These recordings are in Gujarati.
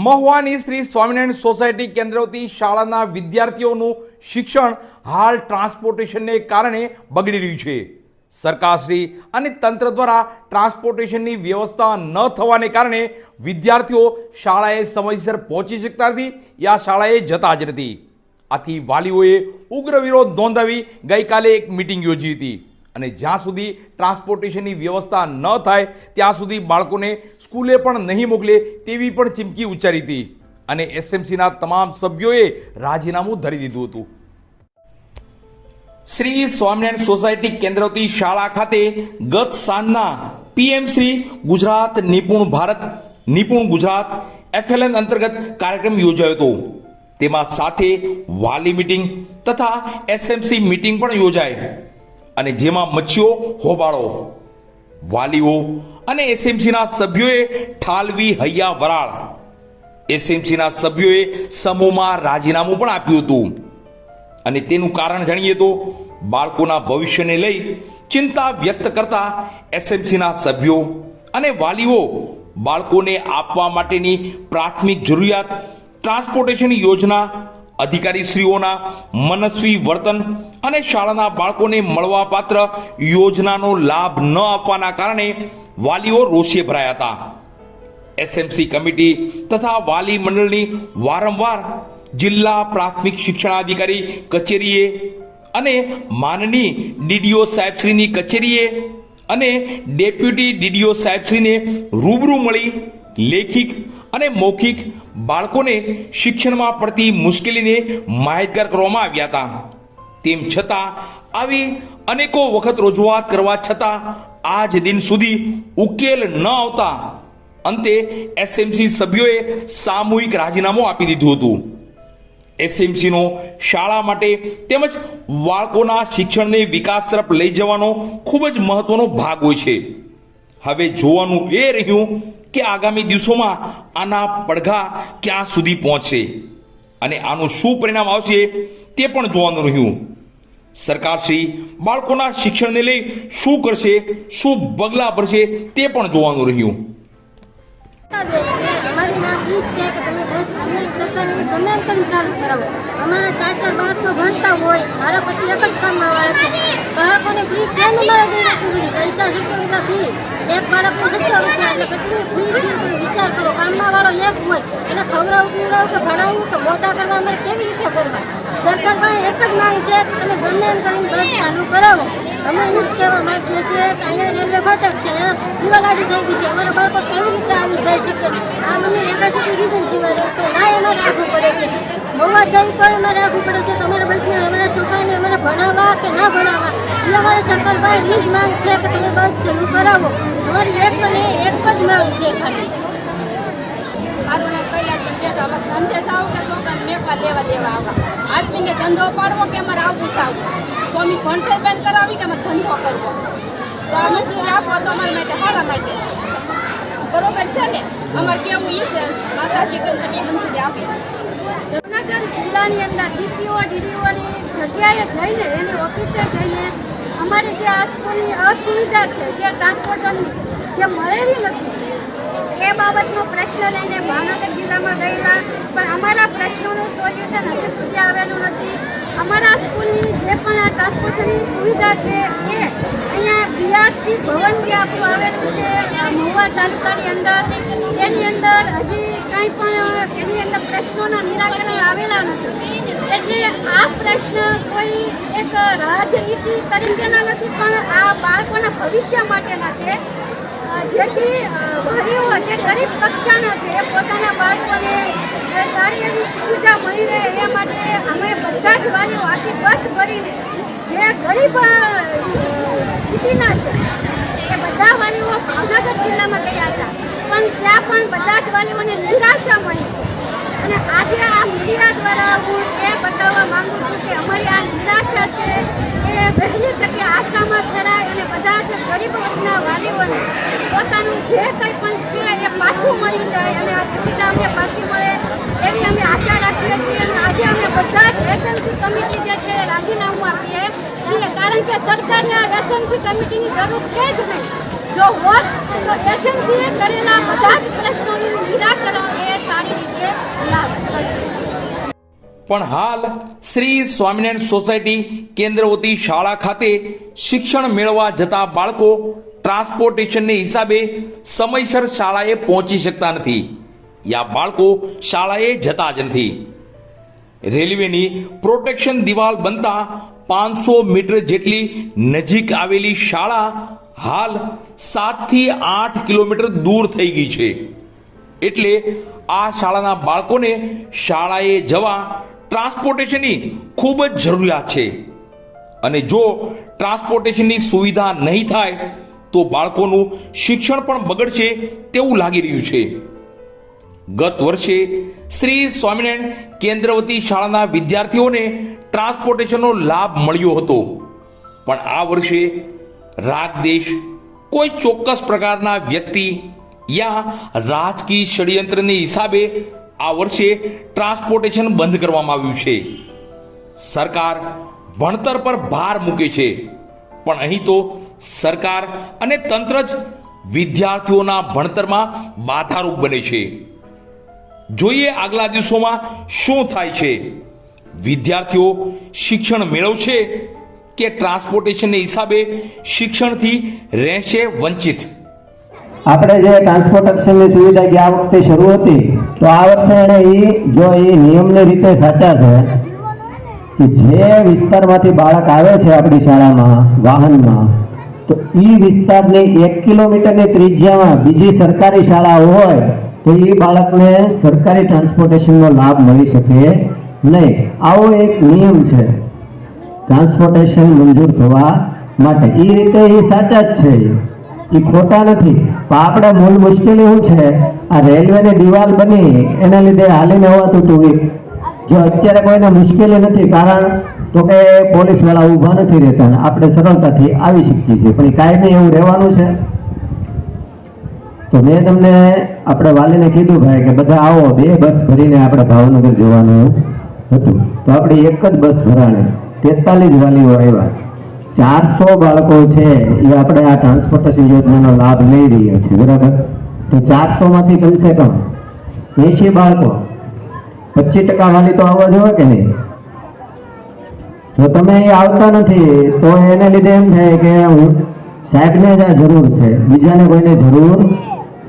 મહુવાની શ્રી સ્વામિનારાયણ સોસાયટી કેન્દ્રવતી શાળાના વિદ્યાર્થીઓનું શિક્ષણ હાલ ટ્રાન્સપોર્ટેશનને કારણે બગડી રહ્યું છે. સરકારશ્રી અને તંત્ર દ્વારા ટ્રાન્સપોર્ટેશનની વ્યવસ્થા ન થવાને કારણે વિદ્યાર્થીઓ શાળાએ સમયસર પહોંચી શકતા નથી યા શાળાએ જતા જ નથી. આથી વાલીઓએ ઉગ્ર વિરોધ નોંધાવી ગઈકાલે એક મિટિંગ યોજી હતી અને જ્યાં સુધી ટ્રાન્સપોર્ટેશનની વ્યવસ્થા ન થાય ત્યાં સુધી બાળકોને સ્કૂલે પણ નહીં મોકલે તેવી પણ ચીમકી ઉચ્ચારી હતી અને એસએમસીના તમામ સભ્યોએ રાજીનામું ધરી દીધું હતું. શ્રી સ્વામિનારાયણ સોસાયટી કેન્દ્રવતી શાળા ખાતે ગત સાંજના પીએમ શ્રી ગુજરાત નિપુણ ગુજરાત FLN અંતર્ગત કાર્યક્રમ યોજાયો હતો. તેમાં સાથે વાલી મીટિંગ તથા એસએમસી મીટિંગ પણ યોજાય અને જેમાં મચ્છીઓ હોબાળો વાલીઓ અને એસએમસીના સભ્યોએ ઠાલવી હૈયા વરાળ. એસએમસીના સભ્યોએ સમૂહમાં રાજીનામું પણ આપ્યું હતું અને તેનું કારણ જાણીએ તો બાળકોના ભવિષ્યને લઈ ચિંતા વ્યક્ત કરતા એસએમસીના સભ્યો અને વાલીઓ બાળકોને આપવા માટેની પ્રાથમિક જરૂરિયાત ટ્રાન્સપોર્ટેશન યોજના, અધિકારીશ્રીઓના મનસ્વી વર્તન અને શાળાના બાળકોને મળવાપાત્ર યોજનાનો લાભ ન આપવાના કારણે વાલીઓ રોષે ભરાયા હતા. એસએમસી કમિટી તથા વાલી મંડળની વારંવાર જિલ્લા પ્રાથમિક શિક્ષણાધિકારી કચેરીએ અને માનની ડીડીઓ સાહેબશ્રીની કચેરીએ અને ડેપ્યુટી ડીડીઓ સાહેબશ્રીને રૂબરૂ મળી લેખિત અને મૌખિક બાળકોને શિક્ષણમાં પડતી મુશ્કેલીને માહિતગાર કરવામાં આવ્યા હતા. તેમ છતાં આવી અનેકો વખત રજૂઆત કરવા છતાં આજ દિન સુધી ઉકેલ ન આવતા અંતે એસએમસી સભ્યોએ સામૂહિક રાજીનામું આપી દીધું હતું. એસએમસીનો શાળા માટે તેમજ બાળકોના શિક્ષણને વિકાસ તરફ લઈ જવાનો ખૂબ જ મહત્વનો ભાગ હોય છે. હવે જોવાનું એ રહ્યું કે આગામી દિવસોમાં આના પડઘા ક્યાં સુધી પહોંચશે અને આનું શું પરિણામ આવશે તે પણ જોવાનું રહ્યું. સરકારશ્રી બાળકોના શિક્ષણને લઈ શું કરશે, શું પગલાં ભરશે તે પણ જોવાનું રહ્યું. અમારી માંગ એ જ છે કે તમે બસ ગમે સરકારી ગમે એમ કરીને ચાલુ કરાવો. અમારા 4-4 બાળકો ભણતા હોય, મારા પતિ એક જ કામમાં વાળા છે, બાળકોને ફ્રી કેમ અમારા દઈ રાખવું બધી પૈસા 600 રૂપિયા ફી, એક બાળકને 600 રૂપિયા એટલે કેટલી ફી વિચાર કરો. કામમાં વાળો એક હોય એને ખવડાવવું પીવડાવવું કે ભણાવવું કે મોટા કરવા અમારે કેવી રીતે કરવા. સરકાર પાસે એક જ માંગ છે કે તમે ગમે એમ કરીને બસ ચાલુ કરાવો. અમે એ જ કહેવા માંગીએ છીએ કે અહીંયા રેલવે ફાટક છે, દીવાગાડી થઈ ગઈ છે, અમારા બાળકો કેવી રીતે આવી જઈ શકે. આ મને એકાથી રીઝન જીવાડે તો ના એમાં રાખવું પડે છે, મહુવા જાય તો એમાં રાખવું પડે છે. તમારા બસને અમારા છોકરાને અમારે ભણાવવા કે ના ભણાવવા એ અમારે સરકાર પાસે એ જ માંગ છે કે તમે બસ ચાલુ કરાવો. અમારી એક જ માંગ છે ખાલી. મારું નામ કૈલાસ પંચાયત. અમે ધંધે સાવ કે છોકરાને મેકવા લેવા દેવા આવવા, આદમીને ધંધો પાડવો કે અમારે આવવું સાવ તો અમે ભણતર બંધ કરાવી કે અમારે ધંધો કરવો તો આ મંજૂરી આપો તો અમારા માટે સારા માટે બરોબર છે ને. અમારે કેવું એ છે માતાજી કે તમે મંજૂરી આપી. જૂનાગઢ જિલ્લાની અંદર ડીપીઓ ડીડીઓની જગ્યાએ જઈને એની ઓફિસે જઈને અમારી જે આ સ્કૂલની અસુવિધા છે, જે ટ્રાન્સપોર્ટરની જે મળેલી નથી એ બાબતનો પ્રશ્ન લઈને ભાવનગર જિલ્લામાં ગયેલા, પણ અમારા પ્રશ્નોનું સોલ્યુશન હજી સુધી આવેલું નથી. અમારા સ્કૂલની જે પણ આ ટ્રાન્સપોર્ટેશનની સુવિધા છે એ અહીંયા બીઆરસી ભવન જે આપણું આવેલું છે મહુવા તાલુકાની અંદર, એની અંદર હજી કાંઈ પણ એની અંદર પ્રશ્નોના નિરાકરણ આવેલા નથી. એટલે આ પ્રશ્ન કોઈ એક રાજનીતિ તરીકેના નથી પણ આ બાળકોના ભવિષ્ય માટેના છે, જેથી વાલીઓ જે ગરીબ કક્ષાના છે એ પોતાના બાળકોને સારી એવી સુવિધા મળી રહે એ માટે અમે બધા જ વાલીઓ આખી બસ ભરીને જે ગરીબ સ્થિતિના છે એ બધા વાલીઓ ભાવનગર જિલ્લામાં ગયા હતા, પણ ત્યાં પણ બધા જ વાલીઓને નિરાશા મળી છે. અને આજે આ મીડિયા દ્વારા હું એ બતાવવા માગું છું કે અમારી આ નિરાશા છે એ વહેલી તકે આશામાં ફેરાય અને બધા જ ગરીબ વર્ગના વાલીઓને પોતાનું જે કંઈ પણ છે એ પાછું મળી જાય અને આ સુવિધા અમને પાછી મળે એવી અમે આશા રાખીએ છીએ. અને આજે અમે બધા જ એસએમસી કમિટી જે છે રાજીનામું આપીએ છીએ, કારણ કે સરકારને આ એસએમસી કમિટીની જરૂર છે જ નહીં. જો હોત તો એસએમસીએ કરેલા બધા જ પ્રશ્નોનું નિરાકરણ એ સારી રીતે પણ હાલ શ્રી સ્વામિનારાયણ સોસાયટી કેન્દ્રવતી શાળા ખાતે શિક્ષણ મેળવવા જતા બાળકો ટ્રાન્સપોર્ટેશનને હિસાબે સમયસર શાળાએ પહોંચી શકતા નથી. યા બાળકો શાળાએ જતા જ નથી. રેલવેની પ્રોટેક્શન દિવાલ બનતા 500 મીટર જેટલી નજીક આવેલી શાળા હાલ 7 થી 8 કિલોમીટર દૂર થઈ ગઈ છે. એટલે આ શાળાના બાળકોને શાળાએ જવા ટ્રાન્સપોર્ટેશનની ખૂબ જ જરૂરિયાત છે. અને જો ટ્રાન્સપોર્ટેશનની સુવિધા નહીં થાય તો બાળકોનું શિક્ષણ પણ બગડશે તેવું લાગી રહ્યું છે. ગત વર્ષે શ્રી સ્વામિનારાયણ કેન્દ્રવતી શાળાના વિદ્યાર્થીઓને ટ્રાન્સપોર્ટેશનનો લાભ મળ્યો હતો. પણ આ વર્ષે રાગદેશ, કોઈ ચોક્કસ પ્રકારના વ્યક્તિ યા રાજકીય ષડયંત્રની હિસાબે આ વર્ષે ટ્રાન્સપોર્ટેશન બંધ કરવામાં આવ્યું છે. સરકાર ભણતર પર ભાર મૂકે છે, પણ અહીં તો સરકાર અને તંત્ર જ વિદ્યાર્થીઓના ભણતરમાં બાધારૂપ બને છે. જોઈએ આગલા દિવસોમાં શું થાય છે. વિદ્યાર્થીઓ શિક્ષણ મેળવશે કે ટ્રાન્સપોર્ટેશનને હિસાબે શિક્ષણથી રહેશે વંચિત. આપણે જે ટ્રાન્સપોર્ટેશનની સુવિધા ગયા વખતે શરૂ હતી, તો આ વખતે જો એ નિયમની રીતે સાચા છે કે જે વિસ્તારમાંથી બાળક આવે છે આપણી શાળામાં વાહનમાં, તો એ વિસ્તારની 1 કિલોમીટરની ત્રિજ્યામાં બીજી સરકારી શાળા હોય તો એ બાળકને સરકારી ટ્રાન્સપોર્ટેશનનો લાભ મળી શકે નહીં. આવો એક નિયમ છે ટ્રાન્સપોર્ટેશન મંજૂર થવા માટે. એ રીતે એ સાચા જ છે, એ ખોટા નથી. પણ આપણે મૂળ મુશ્કેલી શું છે, આ રેલવેની દિવાલ બની એના લીધે હાલીને હોવાતું હતું. જો અત્યારે કોઈને મુશ્કેલી નથી, કારણ તો કે પોલીસ વાળા ઊભા નથી રહેતા, આપણે સરળતાથી આવી શકીએ છીએ. પણ એ કાયમી એવું રહેવાનું છે. તો મેં તમને આપણે વાલીને કીધું ભાઈ કે બધા આવો, 2 બસ ભરીને આપણે ભાવનગર જવાનું હતું. તો આપણે એક જ બસ ભરાણે 43 વાલીઓ આવ્યા. 400 બાળકો છે એ આપણે આ ટ્રાન્સપોર્ટેશન યોજનાનો લાભ લઈ રહ્યા છે, બરાબર? તો 400 માંથી કમસે કમ 80 બાળકો, 25% વાલી તો આવવા જોઈએ કે નહીં? જો તમે એ આવતા નથી તો એને લીધે એમ થાય કે સાહેબને જ આ જરૂર છે, બીજાને કોઈને જરૂર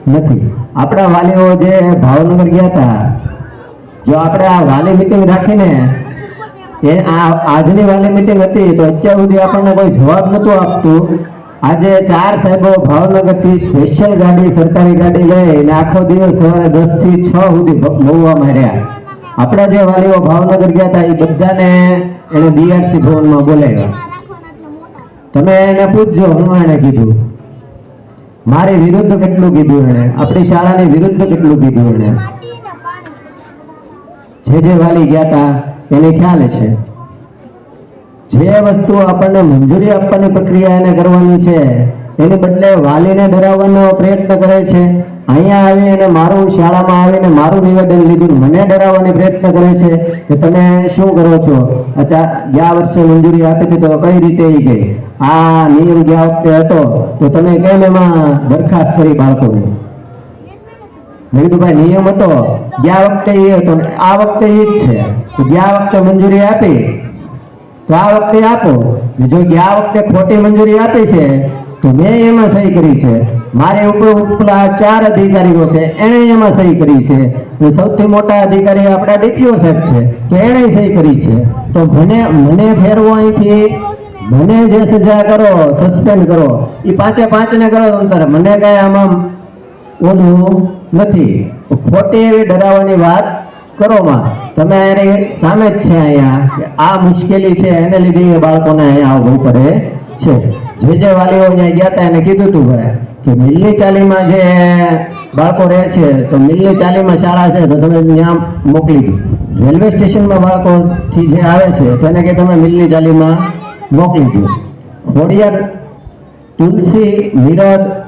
નથી. આપણા વાલીઓ જે ભાવનગર ગયા હતા, જો આપણે આ વાલી મિટિંગ રાખીને આજની વાલી મિટિંગ હતી તો અત્યાર સુધી આપણને કોઈ જવાબ નતું આપતું. આજે 4 સાહેબો ભાવનગરથી સ્પેશિયલ ગાડી, સરકારી ગાડી લઈને આખો દિવસ સવારે 10 થી 6 સુધી મહુવામાં રહ્યા. આપણા જે વાલીઓ ભાવનગર ગયા હતા એ બધાને એને બીઆરસી ભવનમાં બોલાવ્યા. તમે એને પૂછજો હું એને કીધું, મારી વિરુદ્ધ કેટલું કીધું એને, આપણી શાળાની વિરુદ્ધ કેટલું કીધું એને. જે વાલી ગયા હતા એને ખ્યાલ છે. જે વસ્તુ આપણને મંજૂરી આપવાની પ્રક્રિયા એને કરવાની છે, એની બદલે વાલીને ડરાવવાનો પ્રયત્ન કરે છે. અહીંયા આવીને મારું શાળામાં આવીને મારું નિવેદન લીધું, મને ડરાવવાની પ્રયત્ન કરે છે કે તમે શું કરો છો. અચ્છા, ગયા વર્ષે મંજૂરી આપી હતી તો કઈ રીતે એ ગઈ? આ નિયમ ગયા વખતે હતો તો તમે કેમ એમાં દરખાસ્ત કરી બાળકોની? મેં કીધું ભાઈ નિયમ હતો ગયા વખતે એ હતો, આ વખતે એ જ છે. તો ગયા વખતે મંજૂરી આપી તો આ વખતે આપો. જો ગયા વખતે ખોટી મંજૂરી આપી છે તો મેં એમાં સહી કરી છે, મારે ઉપલા 4 અધિકારીઓ છે એને એમાં સહી કરી છે, સૌથી મોટા અધિકારી આપણા ડીપીઓ સાહેબ છે તો એને સહી કરી છે. તો મને ફેરવો અહીંથી, મને જે સજા કરો, સસ્પેન્ડ કરો, એ 5 ને કરો અંતર, મને કઈ આમાં ઓલું નથી. ખોટી એવી ડરાવવાની વાત કરો માં. તમે એની સામે જ છે અહીંયા, આ મુશ્કેલી છે એને લીધે એ બાળકોને અહીંયા આવવું પડે છે. જે વાલીઓ અહીંયા ગયા હતા એને કીધું હતું ભાઈ કે મિલની ચાલીમાં જે બાળકો રહે છે તો મિલની ચાલીમાં શાળા છે તો તમે ત્યાં મોકલી દો. રેલવે સ્ટેશનમાં બાળકોથી જે આવે છે તો એને કે તમે મિલની ચાલીમાં મોકલી દો. ખોડિયાર, તુલસી, મિરજ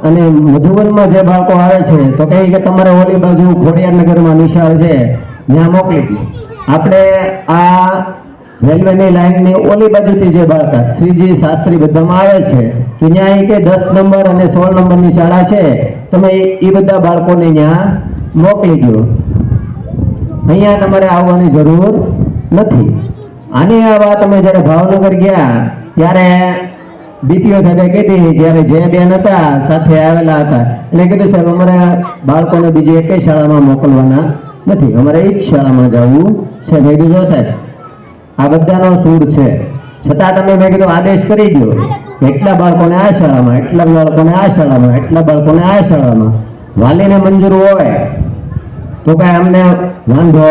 અને મધુવનમાં જે બાળકો આવે છે તો કહે કે તમારે ઓલી બાજુ ખોડિયારનગરમાં નિશાળ છે ત્યાં મોકલી દો. આપણે આ રેલવેની લાઈનની ઓલી બાજુથી જે બાળક શ્રીજી શાસ્ત્રી બધામાં આવે છે તો ત્યાં કે 10 નંબર અને 16 નંબરની શાળા છે, તમે એ બધા બાળકોને ત્યાં મોકલી દો. અહીંયા તમારે આવવાની જરૂર નથી. આની આ વાત અમે જ્યારે ભાવનગર ગયા ત્યારે ડીપીઓ સાહેબે કીધી, જ્યારે જે બેન હતા સાથે આવેલા હતા એટલે કીધું સાહેબ અમારે બાળકોને બીજી એકેય શાળામાં મોકલવાના નથી, અમારે એ જ શાળામાં જવું છે. મેં કીધું જો સાહેબ આ બધાનો સૂર છે, છતાં તમે મેં કીધું આદેશ કરી દો, એટલા બાળકોને આ શાળામાં, એટલા બાળકોને આ શાળામાં, એટલા બાળકોને આ શાળામાં. વાલીને મંજૂર હોય તો કાંઈ અમને વાંધો